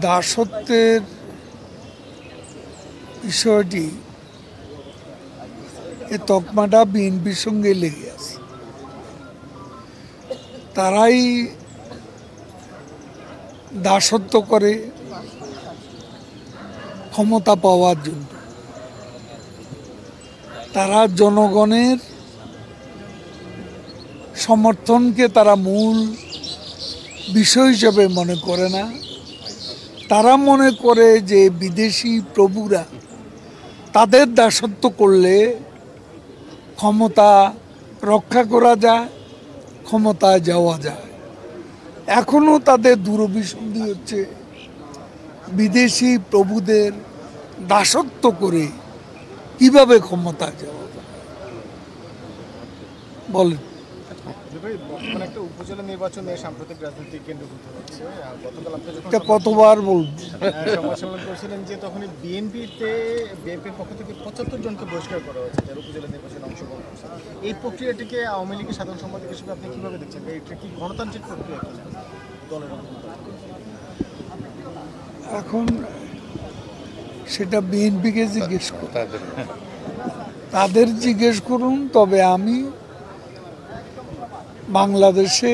দাসত্বের বিষয়টি এই তকমাটা বিএনপির সঙ্গে লেগে আছে। তারাই দাসত্ব করে ক্ষমতা পাওয়ার জন্য। তারা জনগণের সমর্থনকে তারা মূল বিষয় হিসেবে মনে করে না। তারা মনে করে যে বিদেশি প্রভুরা তাদের দাসত্ব করলে ক্ষমতা রক্ষা করা যায়, ক্ষমতায় যাওয়া যায়। এখনো তাদের দূরভিসন্ধি হচ্ছে বিদেশি প্রভুদের দাসত্ব করে কিভাবে ক্ষমতায় যাওয়া যায়। বলেন, একটা উপজেলা নির্বাচনে সাম্প্রতিক রাজনৈতিক কেন্দ্রভূত হচ্ছে। গতকাল আপনি যখন কতবার বলব সংবাদ সম্মেলন করেছিলেন যে তখনই বিএনপির পক্ষ থেকে ৭৫ জনকে বহিষ্কার করা হয়েছে যারা উপজেলা নির্বাচনে অংশগ্রহণ করছে। এই প্রক্রিয়াটিকে আওয়ামী লীগের সাধারণ সম্পাদক হিসেবে আপনি কিভাবে দেখছেন? এটা কি গণতান্ত্রিক প্রক্রিয়া কিনা দলের? এখন সেটা বিএনপিকে জিজ্ঞেস করুন, তাদের জিজ্ঞেস করুন। তবে আমি বাংলাদেশে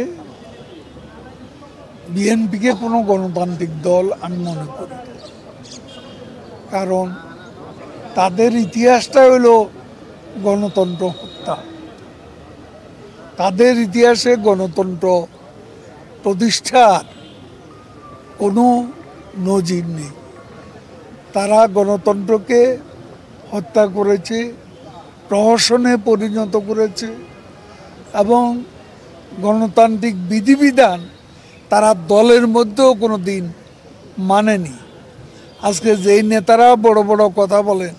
বিএনপিকে কোনো গণতান্ত্রিক দল আমি মনে করি, কারণ তাদের ইতিহাসটা হলো গণতন্ত্র হত্যা। তাদের ইতিহাসে গণতন্ত্র প্রতিষ্ঠার কোনো নজির নেই। তারা গণতন্ত্রকে হত্যা করেছে, প্রহসনে পরিণত করেছে এবং গণতান্ত্রিক বিধিবিধান তারা দলের মধ্যেও কোনো দিন মানেনি। আজকে যেই নেতারা বড় বড় কথা বলেন,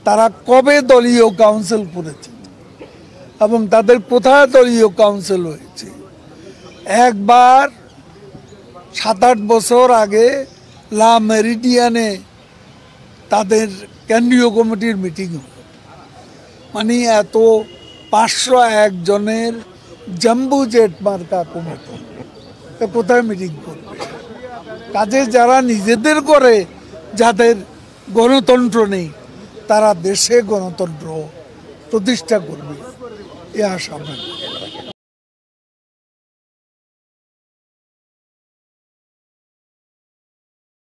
তারা কবে দলীয় কাউন্সিল করেছে এবং তাদের কোথায় দলীয় কাউন্সিল হয়েছে? একবার ৭-৮ বছর আগে লা মেরিডিয়ানে তাদের কেন্দ্রীয় কমিটির মিটিং হল। মানে এত ৫০১ জনের জাম্বু জেট মার্কা কমিটি কোথায় মিটিং করবে? কাজে যারা নিজেদের করে, যাদের গণতন্ত্র নেই, তারা দেশে গণতন্ত্র প্রতিষ্ঠা করবে এ আশা আমরা।